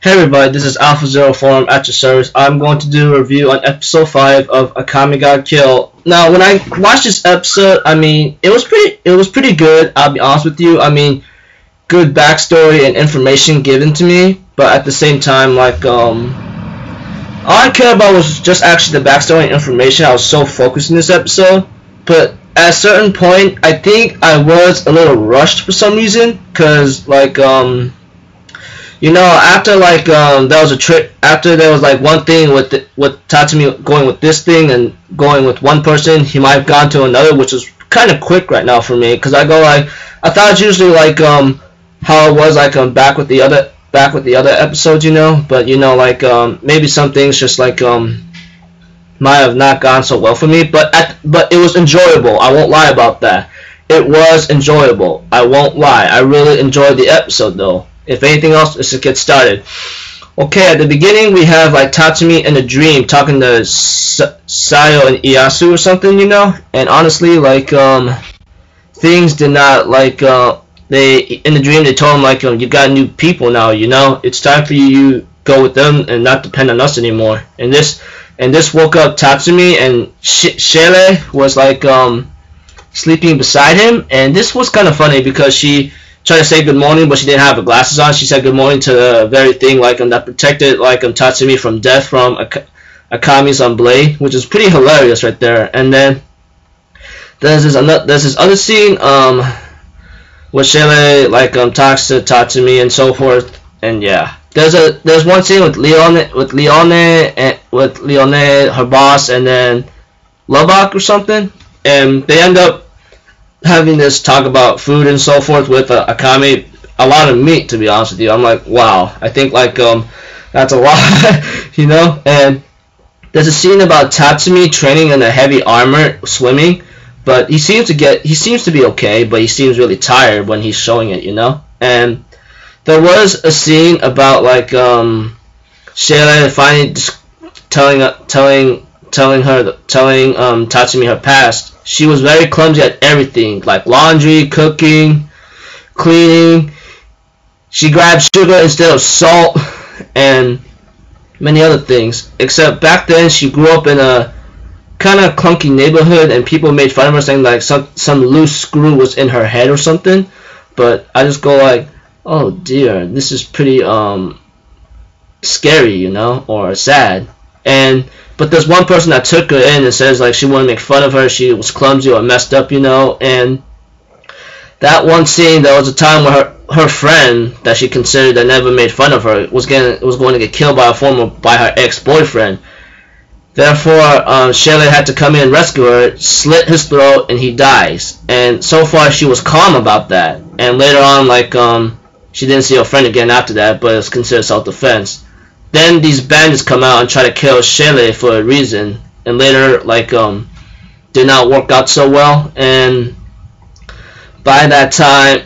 Hey everybody, this is Alpha04 at your service. I'm going to do a review on episode 5 of Akame ga Kill. Now, when I watched this episode, it was pretty good, I'll be honest with you. Good backstory and information given to me, but at the same time, all I cared about was just actually the backstory and information. I was so focused in this episode, but at a certain point, I think I was a little rushed for some reason, cause after there was a trick, after there was one thing with Tatsumi going with this thing and going with one person, he might have gone to another, which is kind of quick right now for me, because I thought it's usually how it was back with the other episodes, but maybe some things just might have not gone so well for me, but it was enjoyable. I won't lie about that. It was enjoyable. I won't lie. I really enjoyed the episode though. If anything else, let's just get started. Okay, at the beginning we have Tatsumi in a dream talking to Sayo and Iyasu or something, and honestly, things did not they in the dream they told him you got new people now, it's time for you to go with them and not depend on us anymore. And this woke up Tatsumi, and Sheele was sleeping beside him, and this was kind of funny because she tried to say good morning, but she didn't have her glasses on. She said good morning to the very thing that protected Tatsumi from death from Akame's blade, which is pretty hilarious right there. And then there's this other scene where Sheele talks to Tatsumi and so forth. And yeah, there's one scene with Leone, her boss, and then Lubbock or something, and they end up having this talk about food and so forth with Akame. A lot of meat, to be honest with you. I'm like, wow, I think that's a lot, and there's a scene about Tatsumi training in a heavy armor swimming, but he seems to be okay, but he seems really tired when he's showing it, and there was a scene about Sheele finally telling Tatsumi her past. She was very clumsy at everything, like laundry, cooking, cleaning. She grabbed sugar instead of salt, and many other things. Except back then, she grew up in a kind of clunky neighborhood, and people made fun of her, saying some loose screw was in her head or something. But I just go oh dear, this is pretty scary, or sad. But there's one person that took her in and says she wouldn't make fun of her, she was clumsy or messed up, and that one scene, there was a time where her friend that she considered that never made fun of her was going to get killed by her ex-boyfriend. Therefore, Sheele had to come in and rescue her, slit his throat, and he dies. And so far she was calm about that. And later on, she didn't see her friend again after that, but it's considered self-defense. Then these bandits come out and try to kill Sheele for a reason, and later did not work out so well. And by that time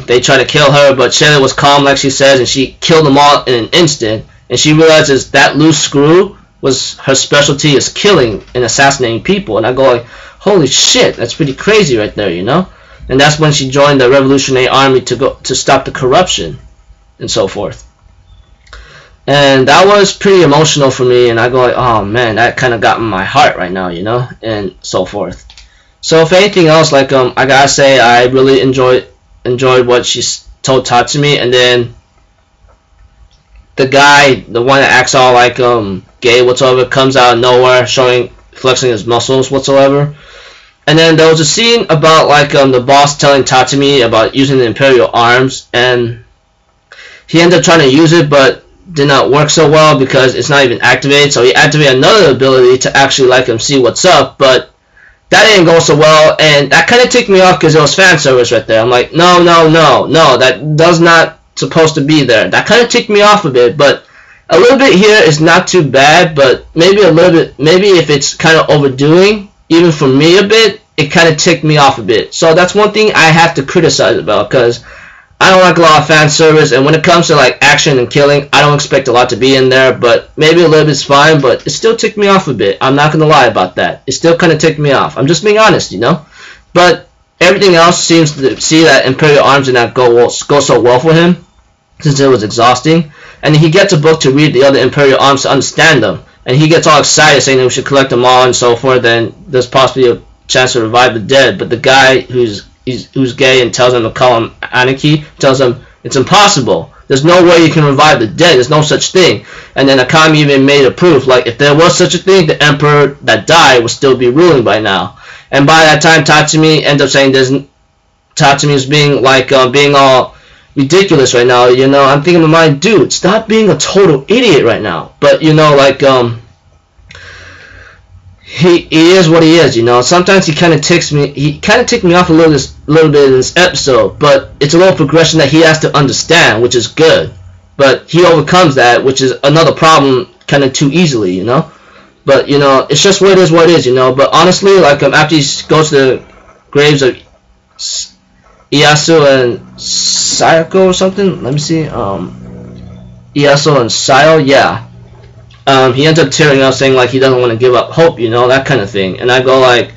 they try to kill her, but Sheele was calm, like she says, and she killed them all in an instant. And she realizes that loose screw was her specialty, is killing and assassinating people. And I go holy shit, that's pretty crazy right there, And that's when she joined the Revolutionary Army to stop the corruption and so forth. And that was pretty emotional for me, and I go oh man, that kind of got in my heart right now, and so forth. So if anything else, I gotta say, I really enjoyed what she told Tatsumi. And then the guy, the one that acts all gay whatsoever, comes out of nowhere, flexing his muscles whatsoever. And then there was a scene about the boss telling Tatsumi about using the Imperial Arms, and he ended up trying to use it, but did not work so well because it's not even activated. So he activated another ability to actually see what's up, but that didn't go so well, and that kind of ticked me off because it was fan service right there. I'm like, no, that does not supposed to be there. That kind of ticked me off a bit, but a little bit here is not too bad, but maybe a little bit, maybe if it's kind of overdoing, even for me a bit, it kind of ticked me off a bit. So that's one thing I have to criticize about, because I don't like a lot of fan service, and when it comes to action and killing, I don't expect a lot to be in there, but maybe a little bit's fine, but it still ticked me off a bit. I'm not going to lie about that. It still kind of ticked me off. I'm just being honest, But everything else seems to see that Imperial Arms did not go so well for him. since it was exhausting. And he gets a book to read the other Imperial arms to understand them. And he gets all excited saying that we should collect them all and so forth, and there's possibly a chance to revive the dead. But the guy who's gay and tells him to call him Anarchy tells him it's impossible. There's no way you can revive the dead. There's no such thing. And then Akame even made a proof, like, if there was such a thing, the emperor that died would still be ruling by now. And by that time, Tatsumi ends up saying Tatsumi is being like being all ridiculous right now. You know, I'm thinking in my mind, dude, stop being a total idiot right now. But you know, like he is what he is. You know, sometimes he kind of ticks me. He kind of ticked me off a little bit in this episode, but it's a little progression that he has to understand, which is good. But he overcomes that, which is another problem, kind of too easily. You know. But you know, it's just what it is, you know. But honestly, like after he goes to the graves of Ieyasu and Sayako or something, let me see, Ieyasu and Sayo, yeah. He ends up tearing up, saying like he doesn't want to give up hope, you know, that kind of thing. And I go like,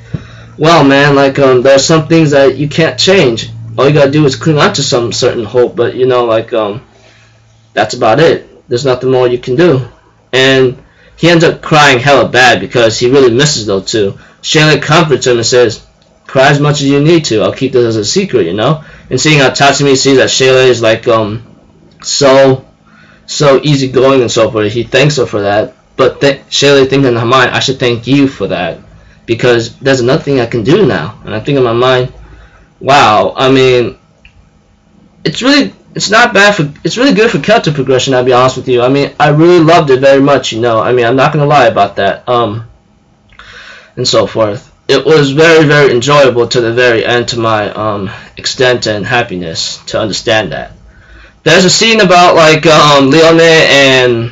well, man, like there are some things that you can't change. All you gotta do is cling on to some certain hope, but you know, like that's about it. There's nothing more you can do. And he ends up crying hella bad because he really misses those two. Sheele comforts him and says, cry as much as you need to. I'll keep this as a secret, you know. And seeing how Tatsumi sees that Sheele is like so easygoing and so forth, he thanks her for that. But Sheele thinks in her mind, I should thank you for that because there's another thing I can do now. And I think in my mind, wow. I mean, it's really good for character progression, I'll be honest with you. I mean, I really loved it very much, you know. I mean, I'm not gonna lie about that. And so forth. It was very, very enjoyable to the very end, to my extent and happiness to understand that. There's a scene about like Leone and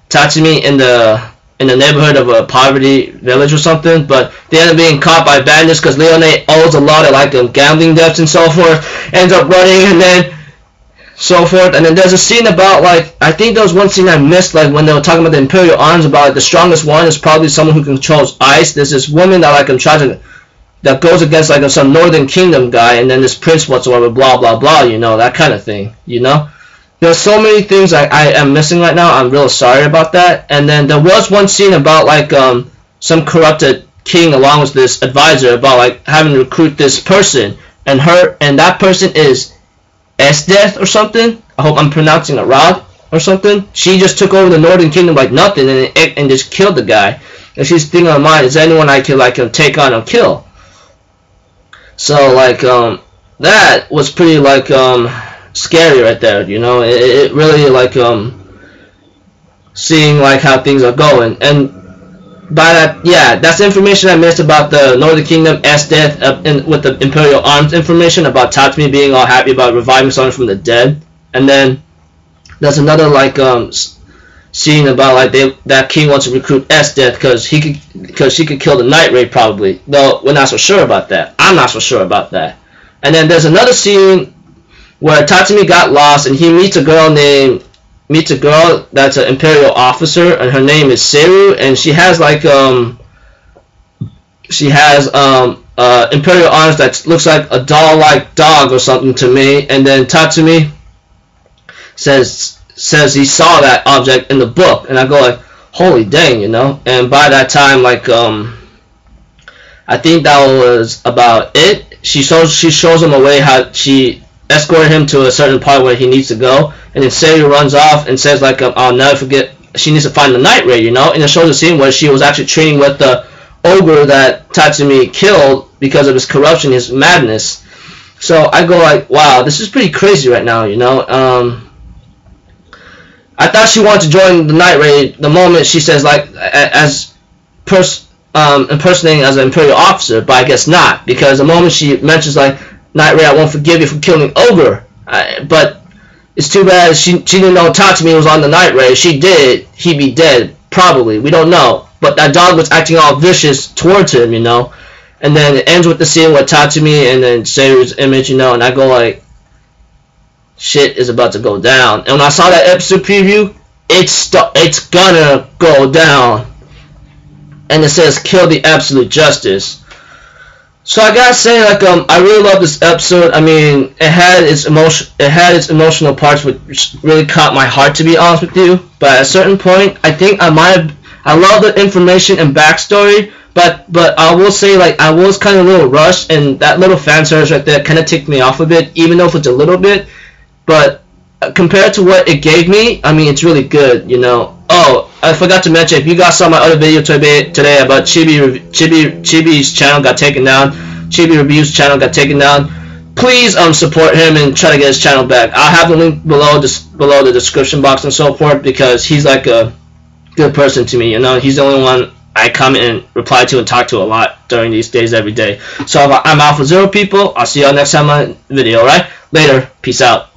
Tatsumi in the neighborhood of a poverty village or something, but they end up being caught by bandits because Leone owes a lot of like gambling debts and so forth. Ends up running and then so forth. And then there's a scene about like, I think there was one scene I missed, like when they were talking about the Imperial arms, about like, the strongest one is probably someone who controls ice. There's this woman that like that goes against like some Northern Kingdom guy, and then this prince whatsoever, blah blah blah, you know, that kind of thing, you know. There's so many things I am missing right now. I'm real sorry about that. And then there was one scene about like some corrupted king along with this advisor about like having to recruit this person, and that person is Esdeath or something. I hope I'm pronouncing it right or something. She just took over the Northern Kingdom like nothing and just killed the guy. And she's thinking on mind, is there anyone I could like take on or kill? So like that was pretty like scary right there, you know. It really like seeing like how things are going. And by that, yeah, that's the information I missed about the Northern Kingdom Esdeath with the Imperial arms information about Tatsumi being all happy about reviving someone from the dead. And then there's another like scene about like that king wants to recruit Esdeath because she could kill the Night Raid probably. Though we're not so sure about that. I'm not so sure about that. And then there's another scene where Tatsumi got lost and he meets a girl that's an Imperial officer, and her name is Seru, and she has like Imperial arms that looks like a doll-like dog or something to me. And then Tatsumi says he saw that object in the book, and I go like, holy dang, you know. And by that time, like I think that was about it. She shows him a way how she escorted him to a certain part where he needs to go, and then Seru runs off and says like, I'll never forget, she needs to find the Night Raid, you know. And it shows a scene where she was actually training with the ogre that Tatsumi killed because of his corruption, his madness. So I go like, wow, this is pretty crazy right now, you know. I thought she wanted to join the Night Raid the moment she says like impersonating as an Imperial officer, but I guess not, because the moment she mentions like, Night Raid, I won't forgive you for killing Ogre. But it's too bad she didn't know Tatsumi was on the Night Raid. She did, he'd be dead, probably. We don't know. But that dog was acting all vicious towards him, you know. And then it ends with the scene with Tatsumi and then Seru's image, you know. And I go like, shit is about to go down. And when I saw that episode preview, it's gonna go down. And it says, kill the absolute justice. So I gotta say, like, I really love this episode. I mean, it had its emotional parts, which really caught my heart, to be honest with you. But at a certain point, I think I love the information and backstory, but I will say, like, I was kind of a little rushed, and that little fan service right there kind of ticked me off a bit, even though if it's a little bit. But compared to what it gave me, I mean, it's really good, you know. Oh, I forgot to mention, if you guys saw my other video today about Chibi's channel got taken down, Chibi Review's channel got taken down, please support him and try to get his channel back. I'll have the link below the description box and so forth, because he's like a good person to me, you know. He's the only one I comment and reply to and talk to a lot during these days every day. So I'm out for 0 people. I'll see y'all next time on the video, alright? Later. Peace out.